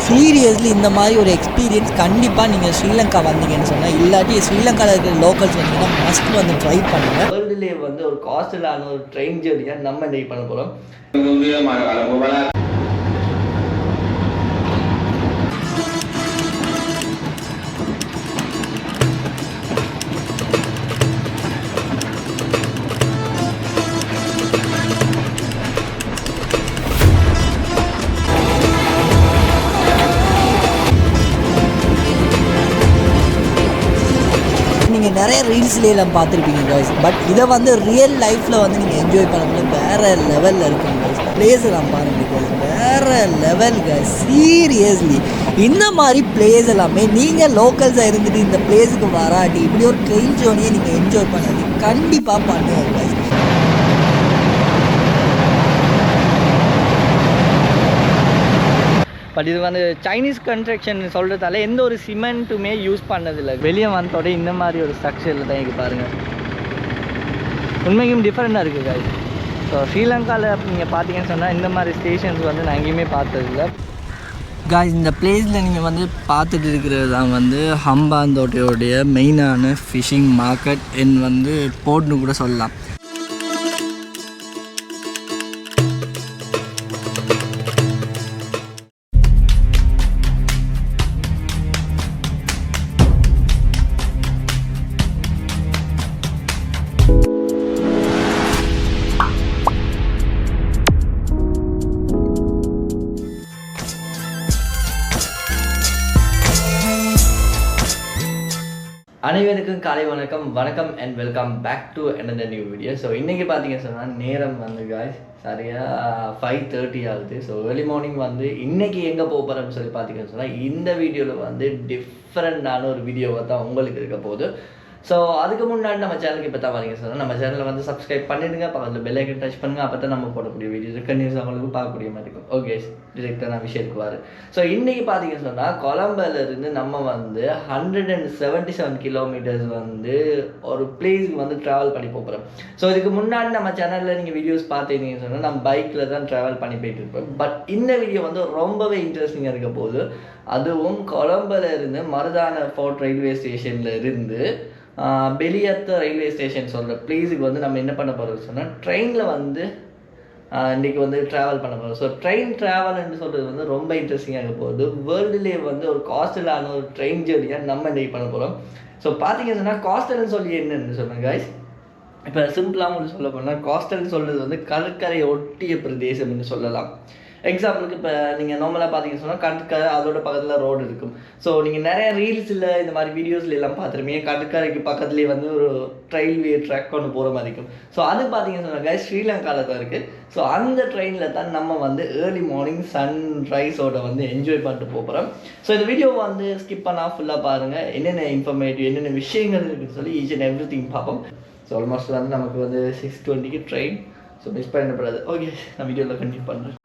Seriously இந்த மாதிரி ஒரு எக்ஸ்பீரியன்ஸ் கண்டிப்பாக நீங்கள் ஸ்ரீலங்கா வந்தீங்கன்னு சொன்னால், இல்லாட்டி ஸ்ரீலங்காவில் இருக்கிற லோக்கல்ஸ் வந்தீங்கன்னா மஸ்ட் வந்து ட்ரை பண்ணுங்கள். வேர்ல்டுலேயே வந்து ஒரு காஸ்டலான ஒரு ட்ரெயின் ஜேர்னியாக நம்ம ட்ரை பண்ண போகிறோம். நீங்கள் நிறைய ரீல்ஸ்லாம் பார்த்துருப்பீங்க கைஸ், பட் இதை வந்து ரியல் லைஃப்பில் வந்து நீங்கள் என்ஜாய் பண்ணணும். வேறு லெவலில் இருக்குங்க கைஸ். பிளேஸ் எல்லாம் பாருங்கள் கைஸ், வேறு லெவல் கைஸ். சீரியஸ்லி இந்த மாதிரி பிளேஸ் எல்லாமே நீங்கள் லோக்கல்ஸாக இருந்துட்டு இந்த பிளேஸுக்கு வராட்டி இப்படி ஒரு ட்ரெயின் ஜேர்னியை நீங்கள் என்ஜாய் பண்ணது கண்டிப்பாக பண்ணுவோம் கைஸ். பட் இது வந்து சைனீஸ் கன்ஸ்ட்ரக்ஷன் சொல்கிறதால எந்த ஒரு சிமெண்ட்டுமே யூஸ் பண்ணதில்லை. வெளியே வந்தோட இந்த மாதிரி ஒரு ஸ்ட்ரக்சரில் தான் இங்கே பாருங்கள், உண்மைக்கும் டிஃப்ரெண்ட்டாக இருக்குது காய்ஸ். ஸோ ஸ்ரீலங்காவில் நீங்கள் பார்த்தீங்கன்னு சொன்னால் இந்த மாதிரி ஸ்டேஷன்ஸ் வந்து நான் எங்கேயுமே பார்த்ததில்லை காய்ஸ். இந்த பிளேஸில் நீங்கள் வந்து பார்த்துட்டு இருக்கிறது தான் வந்து ஹம்பாந்தோட்டையோடைய மெயினான ஃபிஷிங் மார்க்கெட் வந்து போர்ட்னு கூட சொல்லலாம். அனைவருக்கும் காலை வணக்கம் and welcome back to another new video. So இன்றைக்கி பார்த்தீங்கன்னு சொன்னால் நேரம் வந்து காய்ஸ் சரியாக 5:30 ஆகுது. ஸோ ஏர்லி மார்னிங் வந்து இன்றைக்கி எங்கே போக போகிறோம்னு சொல்லி பார்த்தீங்கன்னு சொன்னால் இந்த வீடியோவில் வந்து டிஃப்ரெண்டான ஒரு வீடியோவை தான் உங்களுக்கு இருக்க போகுது. ஸோ அதுக்கு முன்னாடி நம்ம சேனலுக்கு இப்போ தான் பார்த்தீங்க சொன்னால் நம்ம சேனலில் வந்து சப்ஸ்கிரைப் பண்ணிவிடுங்க, பக்கத்தில் பெல் ஐக்கன் டச் பண்ணுங்கள். அப்போ தான் நம்ம போடக்கூடிய வீடியோஸ் கண்டினியூஸ் அவங்களுக்கு பார்க்கக்கூடிய மாதிரி இருக்கும். ஓகே, டிரெக்டாக நான் விஷயத்துக்கு வரேன். ஸோ இன்றைக்கி பார்த்தீங்கன்னு சொன்னால் கொலம்பியாவிலேருந்து நம்ம வந்து 177 கிலோமீட்டர்ஸ் வந்து ஒரு பிளேஸுக்கு வந்து ட்ராவல் பண்ணி போகிறோம். ஸோ இதுக்கு முன்னாடி நம்ம சேனலில் நீங்கள் வீடியோஸ் பார்த்துருந்தீங்கன்னு சொன்னால் நம்ம பைக்கில் தான் ட்ராவல் பண்ணி போயிட்டு இருப்போம். பட் இந்த வீடியோ வந்து ரொம்பவே இன்ட்ரெஸ்டிங்காக இருக்க போகுது. அதுவும் கொலம்பியாவிலேருந்து மருதான ஃபோர்ட் ரயில்வே ஸ்டேஷனில் இருந்து பெலியத்த ரயில்வே ஸ்டேஷன் சொல்கிற பிளேஸுக்கு வந்து நம்ம என்ன பண்ண போகிறோம் சொன்னால் ட்ரெயினில் வந்து இன்றைக்கி வந்து ட்ராவல் பண்ண போகிறோம். ஸோ ட்ரெயின் ட்ராவல்னு சொல்கிறது வந்து ரொம்ப இன்ட்ரெஸ்டிங்காக போகுது. வேர்ல்டுலேயே வந்து ஒரு காஸ்டலான ஒரு ட்ரெயின் ஜேர்னியாக நம்ம இன்றைக்கி பண்ண போகிறோம். ஸோ பார்த்தீங்கன்னு சொன்னால் காஸ்டல்னு சொல்லி என்னன்னு சொன்னேன் காய்ஸ். இப்போ சிம்பிளாக உங்களுக்கு சொல்ல போனால் காஸ்டல்னு சொல்கிறது வந்து கடற்கரை ஒட்டிய பிரதேசம்னு சொல்லலாம். எக்ஸாம்பிளுக்கு இப்போ நீங்கள் நார்மலாக பார்த்தீங்கன்னு சொன்னால் கடற்கரை அதோட பக்கத்தில் ரோடு இருக்கும். ஸோ நீங்கள் நிறைய ரீல்ஸில் இந்த மாதிரி வீடியோஸில் எல்லாம் பார்த்துருப்பீங்க, கடற்கரைக்கு பக்கத்துலேயே வந்து ஒரு ரயில்வே ட்ராக் ஒன்று போகிற மாதிரி இருக்கும். ஸோ அது பார்த்தீங்கன்னு சொன்னாங்க ஸ்ரீலங்காவில் தான் இருக்குது. ஸோ அந்த ட்ரெயினில் தான் நம்ம வந்து ஏர்லி மார்னிங் சன்ரைஸோட வந்து என்ஜாய் பண்ணிட்டு போகிறோம். ஸோ இந்த வீடியோ வந்து ஸ்கிப் பண்ணால் ஃபுல்லாக பாருங்கள், என்னென்ன இன்ஃபர்மேட்டிவ் என்னென்ன விஷயங்கள் இருக்குதுன்னு சொல்லி ஈச் அண்ட் எவ்ரி திங் பார்ப்போம். ஸோ ஆல்மோஸ்ட் வந்து நமக்கு வந்து 6:20 ட்ரெயின். ஸோ மிஸ் பண்ணப்படாது. ஓகே, நான் வீடியோவில் கண்டினியூ பண்ணுறேன்.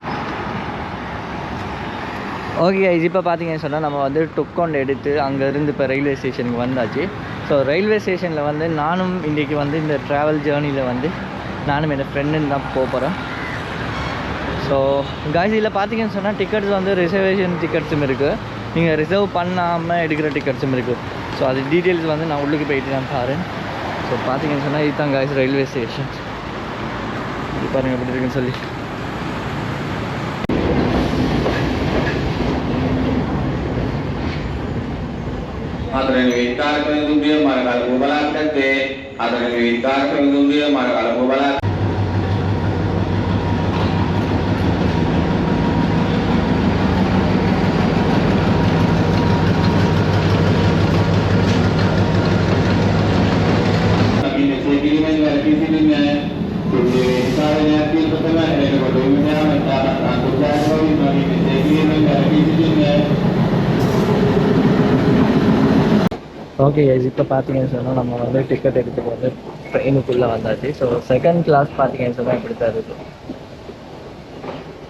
ஓகே, இப்போ பார்த்தீங்கன்னு சொன்னால் நம்ம வந்து டொக்கோண்ட் எடுத்து அங்கேருந்து இப்போ ரயில்வே ஸ்டேஷனுக்கு வந்தாச்சு. ஸோ ரயில்வே ஸ்டேஷனில் வந்து நானும் இன்றைக்கி வந்து இந்த ட்ராவல் ஜேர்னியில் வந்து நானும் என் ஃப்ரெண்டுன்னு தான் போகிறேன். ஸோ காய்ஸ் இதில் பார்த்தீங்கன்னு சொன்னால் டிக்கெட்ஸ் வந்து ரிசர்வேஷன் டிக்கெட்ஸும் இருக்குது, நீங்கள் ரிசர்வ் பண்ணாமல் எடுக்கிற டிக்கெட்ஸும் இருக்குது. ஸோ அது டீட்டெயில்ஸ் வந்து நான் உள்ளுக்கு போயிட்டு தான் பாருங்க. ஸோ பார்த்தீங்கன்னு சொன்னால் இதுதான் காய்ஸ் ரயில்வே ஸ்டேஷன். இது பாருங்கள் எப்படி இருக்குன்னு சொல்லி. Adanya vitar pengunjung mana kalau bubalan kete, adanya vitar pengunjung mana kalau bubalan. Lagi nasi kiriman lagi kiriman, jadi vitarnya kiri pertama ini kalau ini kita angkut jauh lagi nasi kiriman lagi kiriman. Okay guys, இப்போ பார்த்தீங்கன்னு சொன்னால் நம்ம வந்து ticket எடுத்துகிட்டு வந்து ட்ரெயினுக்குள்ளே வந்தாச்சு. So second class பார்த்தீங்கன்னு சொன்னால் இப்படி தான் இருக்குது.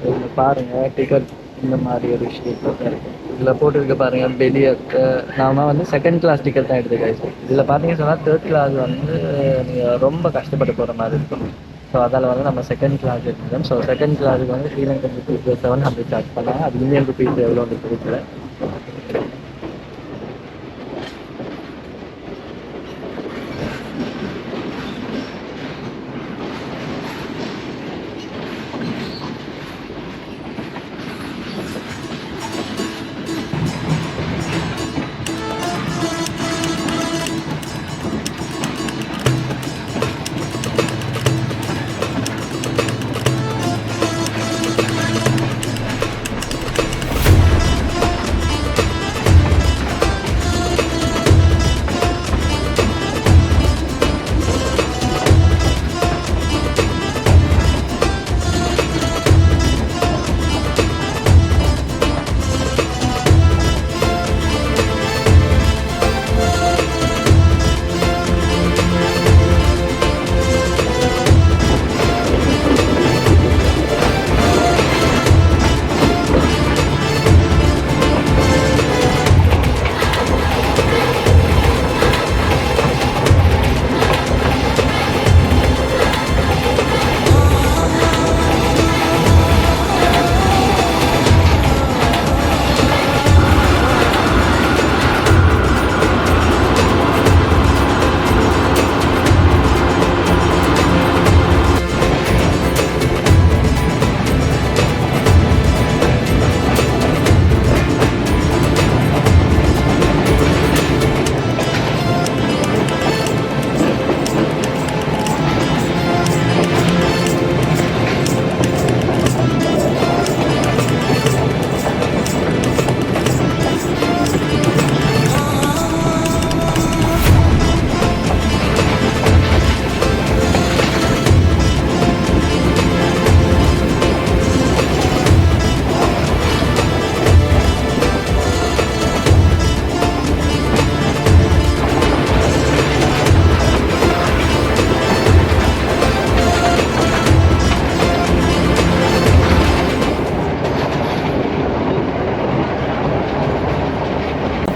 இதில் பாருங்கள் டிக்கெட் இந்த மாதிரி ஒரு விஷயத்தை தான் இருக்குது. இதில் போட்டுருக்க பாருங்கள் பெலியத்த. நாம் வந்து செகண்ட் கிளாஸ் டிக்கெட் தான் எடுத்து கைஸ். இதில் பார்த்தீங்கன்னு சொன்னால் தேர்ட் கிளாஸ் வந்து நீங்கள் ரொம்ப கஷ்டப்பட்டு போகிற மாதிரி இருக்கும். ஸோ அதில் வந்து நம்ம செகண்ட் கிளாஸ் எடுத்துக்கிறோம். ஸோ செகண்ட் கிளாஸுக்கு வந்து ஸ்ரீலங்கன் ருபீஸ் 700 சார்ஜ் பண்ணாங்க. அது இந்தியன் ருபீஸ் எவ்வளோ தெரியல.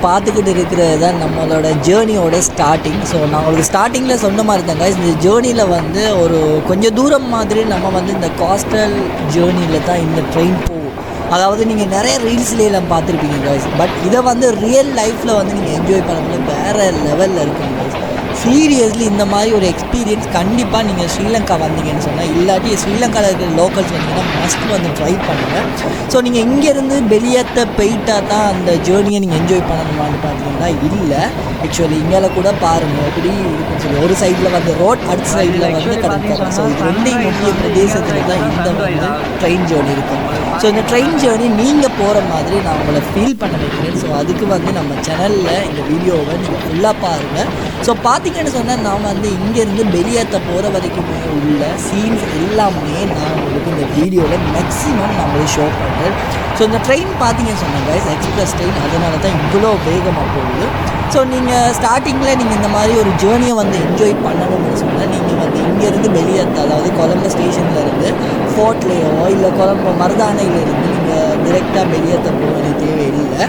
பார்த்துக்கிட்டு இருக்கிறது தான் நம்மளோட ஜேர்னியோட ஸ்டார்டிங். ஸோ நான் உங்களுக்கு ஸ்டார்டிங்கில் சொன்ன மாதிரி தாங்க, இந்த ஜேர்னியில் வந்து ஒரு கொஞ்சம் தூரம் மாதிரி நம்ம வந்து இந்த காஸ்டல் ஜேர்னியில் தான் இந்த ட்ரெயின் போகும். அதாவது நீங்கள் நிறைய ரீல்ஸ்லாம் பார்த்துருப்பீங்க கைஸ், பட் இதை வந்து ரியல் லைஃப்பில் வந்து நீங்கள் என்ஜாய் பண்ணும்போது வேறு லெவலில் இருக்குங்க கைஸ். சீரியஸ்லி இந்த மாதிரி ஒரு எக்ஸ்பீரியன்ஸ் கண்டிப்பாக நீங்கள் ஸ்ரீலங்கா வந்தீங்கன்னு சொன்னால், இல்லாட்டி ஸ்ரீலங்காவில் இருக்கிற லோக்கல்ஸ் வந்தீங்கன்னா மஸ்ட் வந்து ட்ரை பண்ணுங்கள். ஸோ நீங்கள் இங்கேருந்து வெளியேற்ற போயிட்டா தான் அந்த ஜேர்னியை நீங்கள் என்ஜாய் பண்ணணுமான்னு பார்த்தீங்கன்னா இல்லை. ஆக்சுவலி இங்கே கூட பாருங்கள் எப்படி இருக்குன்னு சொல்லி, ஒரு சைடில் வந்து ரோட், அடுத்த சைடில் வந்து கிடைக்காது. ஸோ இது ரெண்டையும் முக்கிய பிரதேசத்தில் தான் இந்த வந்து ட்ரெயின் ஜேர்னி இருக்கும். ஸோ இந்த ட்ரெயின் ஜேர்னி நீங்கள் போகிற மாதிரி நான் உங்களை ஃபீல் பண்ண வைக்கிறேன். ஸோ அதுக்கு வந்து நம்ம சேனலில் இந்த வீடியோவை நீங்கள் ஃபுல்லாக பாருங்கள். ஸோ பார்த்தீங்கன்னு சொன்னால் நான் வந்து இங்கேருந்து வெளியேற்ற போகிற வரைக்குமே உள்ள சீன்ஸ் எல்லாமே நான் உங்களுக்கு இந்த வீடியோவில் மேக்ஸிமம் நான் உங்களுக்கு ஷோ பண்ணுறேன். ஸோ இந்த ட்ரெயின் பார்த்தீங்கன்னு சொன்னாங்க கைஸ், எக்ஸ்பிரஸ் ட்ரெயின், அதனால தான் இவ்வளோ வேகமாக போகுது. ஸோ நீங்கள் ஸ்டார்டிங்கில் நீங்கள் இந்த மாதிரி ஒரு ஜேர்னியை வந்து என்ஜாய் பண்ணணும்னு சொன்னால் நீங்கள் வந்து இங்கேருந்து வெளியேற்ற, அதாவது கொலம்போ ஸ்டேஷன்லேருந்து ஃபோர்ட்லேயோ இல்லை கொலம்போ மருதானையிலேருந்து நீங்கள் டிரெக்டாக வெளியேற்ற போக வேண்டிய தேவையில்லை.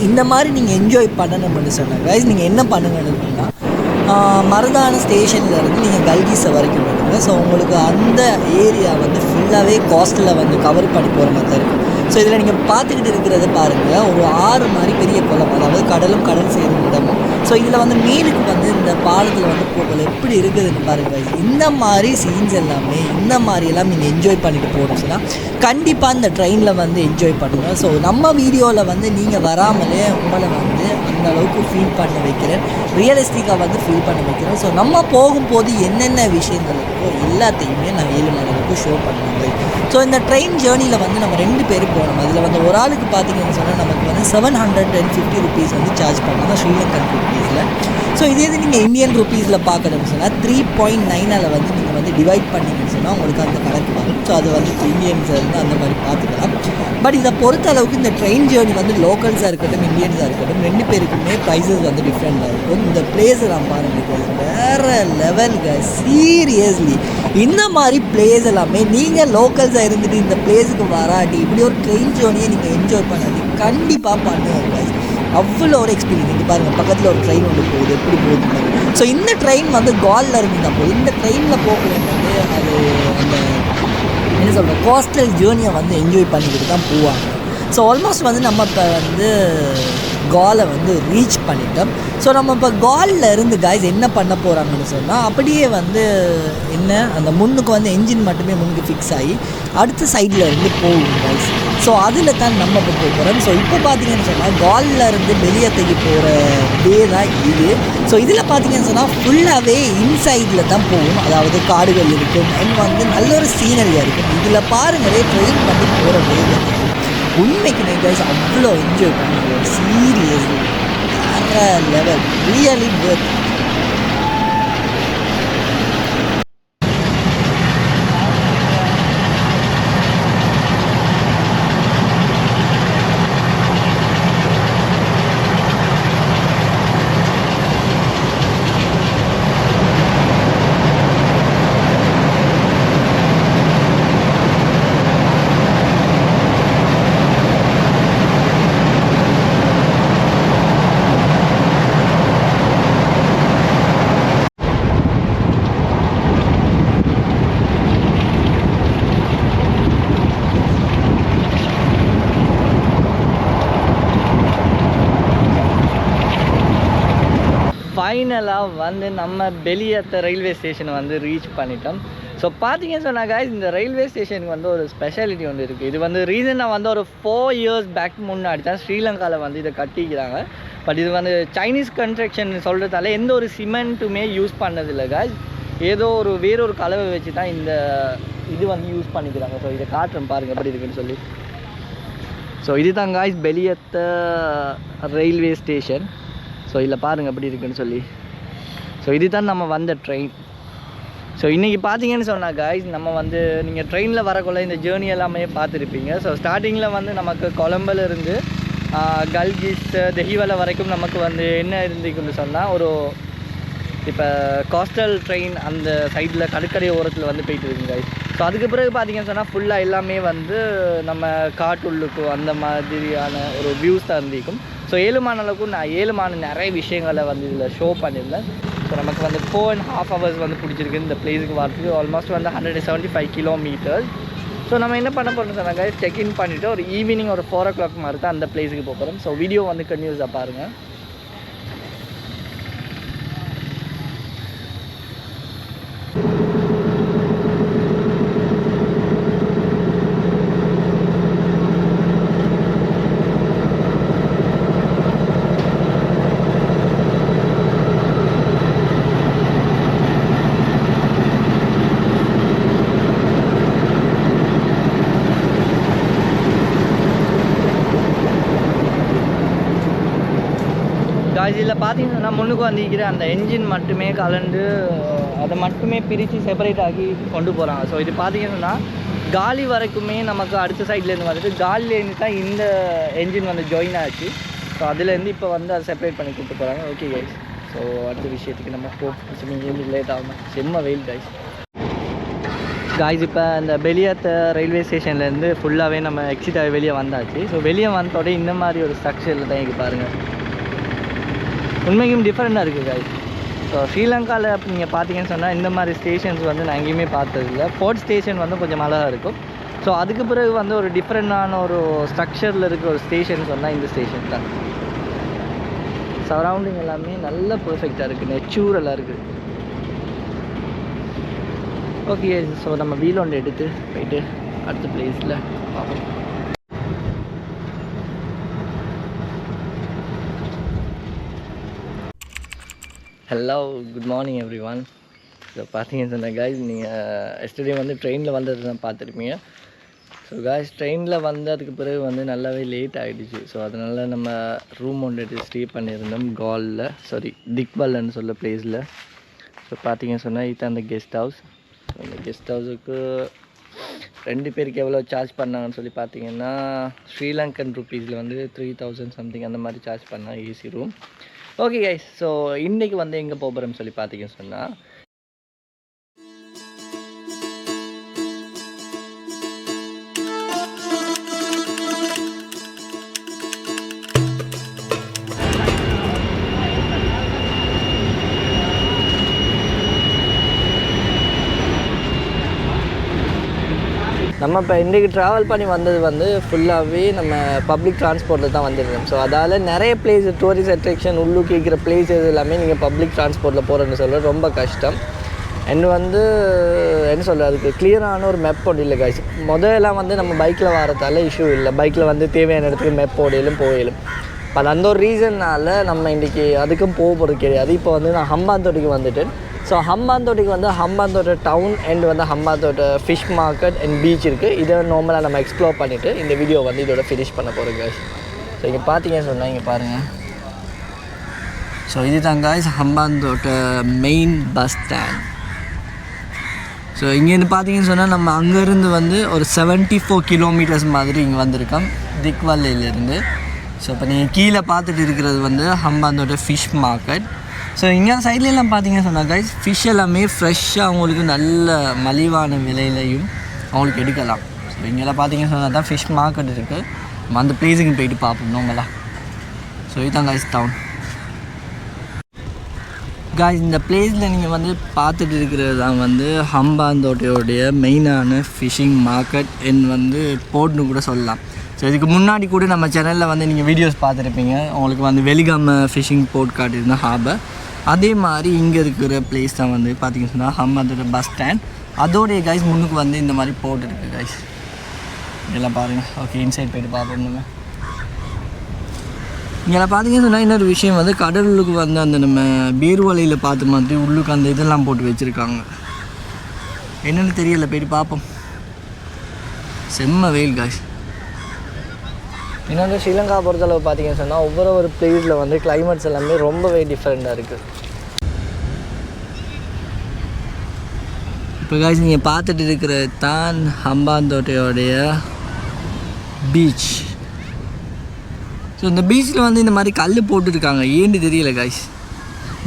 இந்த மாதிரி நீங்கள் என்ஜாய் பண்ணணும்னு சொன்னாங்க கைஸ், நீங்கள் என்ன பண்ணுங்கன்னு சொன்னால் மருதான ஸ்டேஷன்லேருந்து நீங்கள் கல்கிஸை வரைக்கும் போடுங்க. ஸோ உங்களுக்கு அந்த ஏரியா வந்து ஃபுல்லாகவே காஸ்ட்டில் வந்து கவர் பண்ணி போகிற மாதிரி தான் இருக்கும். ஸோ இதில் நீங்கள் பார்த்துக்கிட்டு இருக்கிறத பாருங்கள், ஒரு ஆறு மாதிரி பெரிய குளம், அதாவது கடலும் கடல் சேரும் இடமும். ஸோ இதில் வந்து மீனுக்கு வந்து இந்த பாலத்தில் வந்து போகல எப்படி இருக்குதுன்னு பாருங்கள். இந்த மாதிரி சீன்ஸ் எல்லாமே இந்த மாதிரியெல்லாம் நீங்கள் என்ஜாய் பண்ணிட்டு போகணும் சொன்னால் கண்டிப்பாக இந்த ட்ரெயினில் வந்து என்ஜாய் பண்ணுங்கள். ஸோ நம்ம வீடியோவில் வந்து நீங்கள் வராமலே உங்களை வந்து அந்த அளவுக்கு ஃபீல் பண்ண வைக்கிறேன், ரியலிஸ்டிக்காக வந்து ஃபீல் பண்ண வைக்கிறேன். ஸோ நம்ம போகும்போது என்னென்ன விஷயங்கள் இருக்கோ எல்லாத்தையுமே நான் 7 மணி நேரத்துக்கு ஷோ பண்ணுவேன். ஸோ இந்த ட்ரெயின் ஜேர்னியில் வந்து நம்ம 2 பேர் போகணும். அதில் வந்து ஒரு ஆளுக்கு பார்த்தீங்கன்னு சொன்னால் நமக்கு வந்து 750 rupees வந்து சார்ஜ் பண்ணாங்க ஸ்ரீலங்கன் ருப்பீஸில். ஸோ இதே இது நீங்கள் இந்தியன் ருப்பீஸில் பார்க்கணும்னு சொன்னால் 3.9 வந்து நீங்கள் வந்து டிவைட் பண்ணிங்கன்னு சொன்னால் உங்களுக்கு அந்த கணக்கு வரும். ஸோ அது வந்து இந்தியன்ஸாக இருந்து அந்த மாதிரி பார்த்துக்கலாம். பட் இதை பொறுத்த அளவுக்கு இந்த ட்ரெயின் ஜேர்னி வந்து லோக்கல்ஸாக இருக்கட்டும் இந்தியன்ஸாக இருக்கட்டும் 2 பேருக்குமே ப்ரைஸஸ் வந்து டிஃப்ரெண்ட்டாக இருக்கும். இந்த பிளேஸை நான் பாருங்கள் வேறு லெவலுங்க, சீரியஸ்லி இந்த மாதிரி பிளேஸ் எல்லாமே நீங்கள் லோக்கல்ஸாக இருந்துட்டு இந்த பிளேஸுக்கு வராட்டி இப்படி ஒரு ட்ரெயின் ஜேர்னியை நீங்கள் என்ஜாய் பண்ணாட்டி கண்டிப்பாக பண்ணுவாங்க. அவ்வளோ ஒரு எக்ஸ்பீரியன்ஸ். இங்கே பாருங்கள், பக்கத்தில் ஒரு ட்ரெயின் ஒன்று போகுது, எப்படி போகுது. ஸோ இந்த ட்ரெயின் வந்து காலில் இருந்து தான் போகுது. இந்த ட்ரெயினில் போகல வந்து அது அந்த என்ன சொல்கிறேன் கோஸ்டல் ஜேர்னியை வந்து என்ஜாய் பண்ணிக்கிட்டு தான் போவாங்க. ஸோ ஆல்மோஸ்ட் வந்து நம்ம இப்போ வந்து காலை வந்து ரீச் பண்ணிட்டோம். ஸோ நம்ம இப்போ காலில் இருந்து காய்ஸ் என்ன பண்ண போகிறாங்கன்னு சொன்னால் அப்படியே வந்து என்ன அந்த முன்னுக்கு வந்து என்ஜின் மட்டுமே முன்னுக்கு ஃபிக்ஸ் ஆகி அடுத்த சைடில் இருந்து போகும் காய்ஸ். ஸோ அதில் தான் நம்ம இப்போ போகிறோம். ஸோ இப்போ பார்த்தீங்கன்னு சொன்னால் காலில் இருந்து வெளியேற்றுக்கு போகிற வே தான் இது. ஸோ இதில் பார்த்தீங்கன்னு சொன்னால் ஃபுல்லாகவே இன்சைடில் தான் போகும். அதாவது காடுகள் இருக்கும் அண்ட் வந்து நல்ல ஒரு சீனரியாக இருக்கும். இதில் பாருங்களே ட்ரெயின் பண்ணி போகிற வே உண்மைக்கு கைஸ் அவ்வளோ என்ஜாய் பண்ணுவோம். சீரியஸ்லி வேற லெவல், ரியலி ஒர்த். ஃபைனலாக வந்து நம்ம பெலியத்த ரயில்வே ஸ்டேஷனை வந்து ரீச் பண்ணிட்டோம். ஸோ பார்த்தீங்கன்னு சொன்னாங்க இந்த ரயில்வே ஸ்டேஷனுக்கு வந்து ஒரு ஸ்பெஷாலிட்டி ஒன்று இருக்குது. இது வந்து ரீசனாக வந்து ஒரு 4 years பேக் முன்னாடி தான் ஸ்ரீலங்காவில் வந்து இதை கட்டிக்கிறாங்க. பட் இது வந்து சைனீஸ் கன்ஸ்ட்ரக்ஷன் சொல்கிறதால எந்த ஒரு சிமெண்ட்டுமே யூஸ் பண்ணதில்லை காய்ஸ். ஏதோ ஒரு வேறொரு கலவை வச்சு தான் இந்த இது வந்து யூஸ் பண்ணிக்கிறாங்க. ஸோ இதை காட்டுறேன் பாருங்கள் எப்படி இருக்குன்னு சொல்லி. ஸோ இதுதான் guys Beliatta railway station. So இதில் பாருங்கள் எப்படி இருக்குன்னு சொல்லி. ஸோ இது தான் நம்ம வந்த ட்ரெயின். ஸோ இன்றைக்கி பார்த்தீங்கன்னு சொன்னால் காய்ஸ் நம்ம வந்து நீங்கள் ட்ரெயினில் வரக்குள்ள இந்த ஜேர்னி எல்லாமே பார்த்துருப்பீங்க. ஸோ ஸ்டார்டிங்கில் வந்து நமக்கு கொலம்பில் இருந்து கல்கிஸ் தெஹிவலை வரைக்கும் நமக்கு வந்து என்ன இருந்துக்குன்னு சொன்னால் ஒரு இப்போ கோஸ்டல் ட்ரெயின் அந்த சைடில் கடற்கரை ஓரத்தில் வந்து போயிட்டு இருக்குங்க காய்ஸ். ஸோ அதுக்கு பிறகு பார்த்தீங்கன்னு சொன்னால் ஃபுல்லாக எல்லாமே வந்து நம்ம காட்டுள்ளுக்கும் அந்த மாதிரியான ஒரு வியூஸ் தான் இருந்திருக்கும். ஸோ 7 அளவுக்கு நான் 7 நிறைய விஷயங்களை வந்து இதில் ஷோ பண்ணியிருந்தேன். ஸோ நமக்கு வந்து 4.5 hours வந்து பிடிச்சிருக்கு இந்த பிளேஸுக்கு வரதுக்கு. ஆல்மோஸ்ட் வந்து 175 kilometers. ஸோ நம்ம என்ன பண்ண போகிறோம்னு சொன்னாங்க செக்இன் பண்ணிவிட்டு ஒரு ஈவினிங் ஒரு 4 o'clock மாதிரி தான் அந்த பிளேஸுக்கு போக போகிறோம். ஸோ வீடியோ வந்து கன்யூஸாக பாருங்கள். இதில் பார்த்தீங்கன்னா முன்னுக்கு வந்திருக்கிற அந்த என்ஜின் மட்டுமே கலந்து அதை மட்டுமே பிரித்து செப்பரேட் ஆகி கொண்டு போகிறாங்க. ஸோ இது பார்த்தீங்கன்னா காலி வரைக்குமே நமக்கு அடுத்த சைட்லேருந்து வந்துட்டு காலிலேருந்து தான் இந்த என்ஜின் வந்து ஜாயின் ஆச்சு. ஸோ அதுலேருந்து இப்போ வந்து அதை செப்பரேட் பண்ணி கூப்பிட்டு போகிறாங்க. ஓகே கைஸ், ஸோ அடுத்த விஷயத்துக்கு நம்ம இங்கேருந்து லேட் ஆகும். செம்ம வெயில் கைஸ். இப்போ இந்த பெலியத்த ரயில்வே ஸ்டேஷன்லேருந்து ஃபுல்லாகவே நம்ம எக்ஸிட் ஆகி வெளியே வந்தாச்சு. ஸோ வெளியே வந்தோட இந்த மாதிரி ஒரு ஸ்ட்ரக்சரில் தான் இங்கே பாருங்கள் உண்மைக்கும் டிஃப்ரெண்ட்டாக இருக்குது காய்ஸ். ஸோ ஸ்ரீலங்காவில் நீங்கள் பார்த்தீங்கன்னு சொன்னால் இந்த மாதிரி ஸ்டேஷன்ஸ் வந்து நான் எங்கேயுமே பார்த்ததில்லை. ஃபோர்ட் ஸ்டேஷன் வந்து கொஞ்சம் அழகாக இருக்கும். ஸோ அதுக்கு பிறகு வந்து ஒரு டிஃப்ரெண்டான ஒரு ஸ்ட்ரக்சரில் இருக்கிற ஒரு ஸ்டேஷன் சொன்னால் இந்த ஸ்டேஷன் தான். சரௌண்டிங் எல்லாமே நல்ல பர்ஃபெக்டாக இருக்குது, நேச்சுரலாக இருக்குது. ஓகே, ஸோ நம்ம வீல் ஒன்று எடுத்து போயிட்டு அடுத்த பிளேஸில் பார்ப்போம். Hello, good morning every one. So பார்த்தீங்கன்னு சொன்ன காய்ஸ் நீங்கள் எஸ்டர்டே வந்து ட்ரெயினில் வந்தது தான் பார்த்துருப்பீங்க. ஸோ காய்ஸ் ட்ரெயினில் வந்து அதுக்கு பிறகு வந்து நல்லாவே லேட் ஆகிடுச்சு. ஸோ அதனால் நம்ம ரூம் ஒன்று எடுத்து ஸ்டே பண்ணியிருந்தோம் காலில் திக்பல்னு சொல்ல பிளேஸில். ஸோ பார்த்தீங்கன்னு சொன்னால் இது அந்த கெஸ்ட் ஹவுஸ். ஸோ அந்த கெஸ்ட் ஹவுஸுக்கு 2 பேருக்கு எவ்வளோ சார்ஜ் பண்ணாங்கன்னு சொல்லி பார்த்தீங்கன்னா ஸ்ரீலங்கன் ருப்பீஸில் வந்து 3000 சம்திங் அந்த மாதிரி சார்ஜ் பண்ணால் AC room. Okay guys, so இன்றைக்கி வந்து எங்கே போகிறோம்னு சொல்லி பார்த்தீங்கன்னு சொன்னால் நம்ம இப்போ இன்றைக்கி ட்ராவல் பண்ணி வந்தது வந்து ஃபுல்லாகவே நம்ம பப்ளிக் ட்ரான்ஸ்போர்ட்டில் தான் வந்துருக்கோம். ஸோ அதால் நிறைய பிளேஸ் டூரிஸ்ட் அட்ராக்ஷன் உள்ளுக்கு இருக்கிற பிளேஸஸ் எல்லாமே நீங்கள் பப்ளிக் ட்ரான்ஸ்போர்ட்டில் போகிறேன்னு சொல்ல ரொம்ப கஷ்டம். அண்ட் வந்து என்ன சொல்கிறது, அதுக்கு கிளியரான ஒரு மேப் போட இல்லை காய்ச்சி. முதல்லாம் வந்து நம்ம பைக்கில் வரதால இஷ்யூ இல்லை, பைக்கில் வந்து தேவையான இடத்துக்கு மேப் போடையிலும் போயிடும். பட் அந்த ஒரு ரீசன்னால் நம்ம இன்றைக்கி அதுக்கும் போகிறது கிடையாது. இப்போ வந்து நான் ஹம்பாந்தோட்டைக்கு வந்துட்டேன். ஸோ ஹம்பாந்தோட்டைக்கு வந்து ஹம்பாந்தோட்டை டவுன் அண்ட் வந்து Hambantota fish market and beach இருக்குது. இதை நார்மலாக நம்ம எக்ஸ்ப்ளோர் பண்ணிவிட்டு இந்த வீடியோ வந்து இதோட ஃபினிஷ் பண்ண போகிறோம் காய்ஸ். ஸோ இங்கே பார்த்தீங்கன்னு சொன்னால் இங்கே பாருங்கள். ஸோ இதுதான் guys Hambantota main bus stand. So இங்கேருந்து பார்த்தீங்கன்னு சொன்னால் நம்ம அங்கேருந்து வந்து ஒரு 74 கிலோமீட்டர்ஸ் மாதிரி இங்கே வந்திருக்கோம் திக்வல்லிலேருந்து. ஸோ இப்போ நீங்கள் கீழே பார்த்துட்டு இருக்கிறது வந்து ஹம்பாந்தோட்டை ஃபிஷ் மார்க்கெட். ஸோ இங்கே சைட்லலாம் பார்த்தீங்கன்னு சொன்னால் கைஸ் ஃபிஷ் எல்லாமே ஃப்ரெஷ்ஷாக அவங்களுக்கு நல்ல மலிவான விலையிலையும் அவங்களுக்கு எடுக்கலாம். ஸோ இங்கெல்லாம் பார்த்தீங்கன்னு சொன்னால் தான் ஃபிஷ் மார்க்கெட் இருக்குது. நம்ம அந்த பிளேஸுக்கு போயிட்டு பார்ப்போம் நம்மளாம். ஸோ இதுதான் கைஸ் டவுன். காய்ஸ் இந்த பிளேஸில் நீங்கள் வந்து பார்த்துட்டு இருக்கிறது தான் வந்து ஹம்பாந்தோட்டையோடைய மெயினான ஃபிஷ்ஷிங் மார்க்கெட் என் வந்து போர்ட்னு கூட சொல்லலாம். ஸோ இதுக்கு முன்னாடி கூட நம்ம சேனலில் வந்து நீங்கள் வீடியோஸ் பார்த்துருப்பீங்க. உங்களுக்கு வந்து வெலிகாம ஃபிஷ்ஷிங் போர்ட் காட்டியிருந்தோம் ஹார்பர். அதே மாதிரி இங்கே இருக்கிற பிளேஸ் தான் வந்து பார்த்திங்கன்னு சொன்னால் ஹம்பாந்தோட்டை பஸ் ஸ்டாண்ட். அதோடைய கைஸ் முன்னுக்கு வந்து இந்த மாதிரி போர்ட் இருக்குது கைஸ். இதெல்லாம் பாருங்கள். ஓகே இன்சைட் போய்ட்டு பார்ப்போம். நம்ம இங்கே பார்த்தீங்கன்னு சொன்னால் இன்னொரு விஷயம் வந்து கடலுக்கு வந்து அந்த நம்ம பீர்வலையில் பார்த்த மாதிரி உள்ளுக்கு அந்த இதெல்லாம் போட்டு வச்சுருக்காங்க. என்னென்னு தெரியலை, போய்ட்டு பார்ப்போம். செம்ம வெயில் காய்ஸ். இன்னொன்று ஸ்ரீலங்கா பொறுத்தளவு பார்த்தீங்கன்னு சொன்னால் ஒவ்வொரு பிளேஸில் வந்து கிளைமேட்ஸ் எல்லாமே ரொம்பவே டிஃப்ரெண்ட்டாக இருக்குது. இப்போ காய்ஸ் நீங்கள் பார்த்துட்டு இருக்கிறது தான் ஹம்பாந்தோட்டையோடைய பீச். ஸோ இந்த பீச்சில் வந்து இந்த மாதிரி கல் போட்டுருக்காங்க. ஏன்னு தெரியல காய்ஸ்.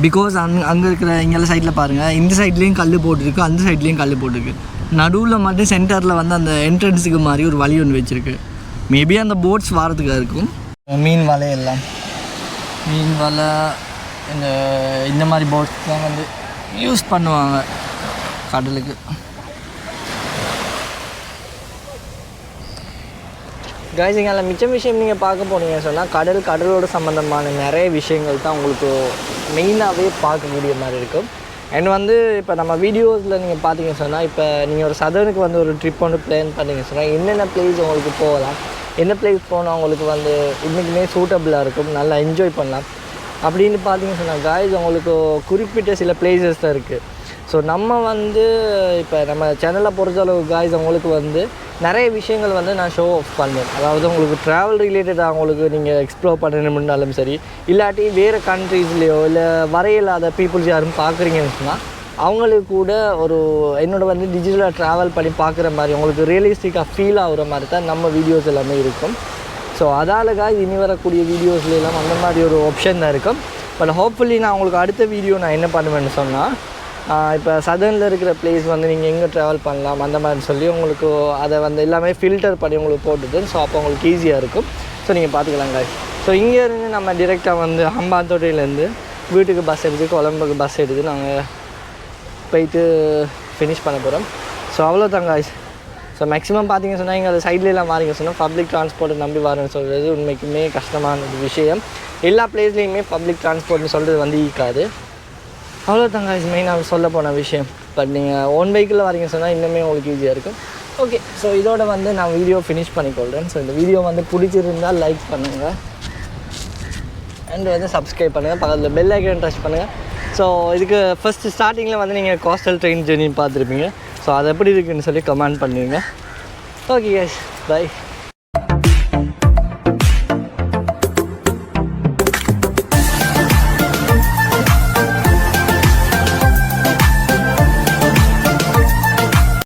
பிகாஸ் அங்கே இருக்கிற இங்கெல்லாம் சைடில் பாருங்கள், இந்த சைட்லேயும் கல் போட்டிருக்கு, அந்த சைட்லேயும் கல் போட்டிருக்கு. நடுவில் மட்டும் சென்டரில் வந்து அந்த என்ட்ரன்ஸுக்கு மாதிரி ஒரு வழி ஒன்று வச்சுருக்கு. மேபி அந்த போட்ஸ் வாரத்துக்காக இருக்கும். மீன் வலை எல்லாம் மீன் வலை இந்த மாதிரி போட்ஸ் தான் வந்து யூஸ் பண்ணுவாங்க கடலுக்கு. காய்ஸ் இங்கே மிச்ச விஷயம் நீங்கள் பார்க்க போனீங்கன்னு சொன்னால் கடலோட சம்மந்தமான நிறைய விஷயங்கள் தான் உங்களுக்கு மெயினாகவே பார்க்கக்கூடிய மாதிரி இருக்கும். அண்ட் வந்து இப்போ நம்ம வீடியோஸில் நீங்கள் பார்த்தீங்கன்னு சொன்னால் இப்போ நீங்கள் ஒரு சதர்னுக்கு வந்து ஒரு ட்ரிப் ஒன்று பிளான் பண்ணிங்கன்னு சொன்னால் என்னென்ன பிளேஸ் உங்களுக்கு போகலாம், என்ன பிளேஸ் போனால் உங்களுக்கு வந்து இன்றைக்குமே சூட்டபிளாக இருக்கும், நல்லா என்ஜாய் பண்ணலாம் அப்படின்னு பார்த்தீங்கன்னு சொன்னால் காய்ஸ் உங்களுக்கு குறிப்பிட்ட சில பிளேசஸ் தான் இருக்குது. ஸோ நம்ம வந்து இப்போ நம்ம சேனலை பொறுத்தளவு காய்ஸ் உங்களுக்கு வந்து நிறைய விஷயங்கள் வந்து நான் ஷோ ஆஃப் பண்ணுவேன். அதாவது உங்களுக்கு ட்ராவல் ரிலேட்டடாக உங்களுக்கு நீங்கள் எக்ஸ்ப்ளோர் பண்ணணும்னாலும் சரி, இல்லாட்டி வேறு கண்ட்ரீஸ்லேயோ இல்லை வரையில்லாத பீப்புள்ஸ் யாரும் பார்க்குறீங்கன்னு சொன்னால் அவங்களுக்கு கூட ஒரு என்னோட வந்து டிஜிட்டலாக ட்ராவல் பண்ணி பார்க்குற மாதிரி உங்களுக்கு ரியலிஸ்டிக்காக ஃபீல் ஆகுற மாதிரி தான் நம்ம வீடியோஸ் எல்லாமே இருக்கும். ஸோ அதாலக்கா இனி வரக்கூடிய வீடியோஸ்லாம் அந்த மாதிரி ஒரு ஆப்ஷன் தான் இருக்கும். பட் ஹோப்ஃபுல்லி நான் உங்களுக்கு அடுத்த வீடியோ நான் என்ன பண்ணுவேன்னு சொன்னால் இப்போ சதர்னில் இருக்கிற பிளேஸ் வந்து நீங்கள் எங்கே ட்ராவல் பண்ணலாம் அந்த மாதிரி சொல்லி உங்களுக்கு அதை வந்து எல்லாமே ஃபில்டர் பண்ணி உங்களுக்கு போட்டுட்டு ஸோ அப்போ உங்களுக்கு ஈஸியாக இருக்கும். ஸோ நீங்கள் பார்த்துக்கலாம் காய்ஸ். ஸோ இங்கேருந்து நம்ம டிரெக்டாக வந்து ஹம்பாந்தோட்டையிலேருந்து வீட்டுக்கு பஸ் எடுத்து கொழம்புக்கு பஸ் எடுத்து நாங்கள் போயிட்டு ஃபினிஷ் பண்ண போகிறோம். ஸோ அவ்வளோதான் காய்ஸ். ஸோ மேக்ஸிமம் பார்த்தீங்கன்னு சொன்னால் இங்கே சைட்லலாம் மாறிங்க சொன்னால் பப்ளிக் ட்ரான்ஸ்போர்ட்டை நம்பி வரேன்னு சொல்கிறது உண்மைக்குமே கஷ்டமான ஒரு விஷயம். எல்லா பிளேஸ்லேயுமே பப்ளிக் ட்ரான்ஸ்போர்ட்னு சொல்கிறது வந்து ஈக்காது. அவ்வளோதான் காய்ஸ் மெயினாக சொல்ல போன விஷயம். பட் நீங்கள் ஓன் வெஹிக்கிளில் வரீங்கன்னு சொன்னால் இன்னுமே உங்களுக்கு ஈஸியாக இருக்கும். ஓகே, ஸோ இதோட வந்து நான் வீடியோ ஃபினிஷ் பண்ணிக்கொள்கிறேன். ஸோ இந்த வீடியோ வந்து பிடிச்சிருந்தால் லைக் பண்ணுங்கள் அண்ட் வந்து சப்ஸ்கிரைப் பண்ணுங்கள், பக்கத்தில் பெல் ஐக்கன் டச் பண்ணுங்கள். ஸோ இதுக்கு ஃபஸ்ட்டு ஸ்டார்டிங்கில் வந்து நீங்கள் கோஸ்டல் ட்ரெயின் ஜெர்னி பார்த்துருப்பீங்க. ஸோ அது எப்படி இருக்குதுன்னு சொல்லி கமெண்ட் பண்ணுவீங்க. Okay guys, by.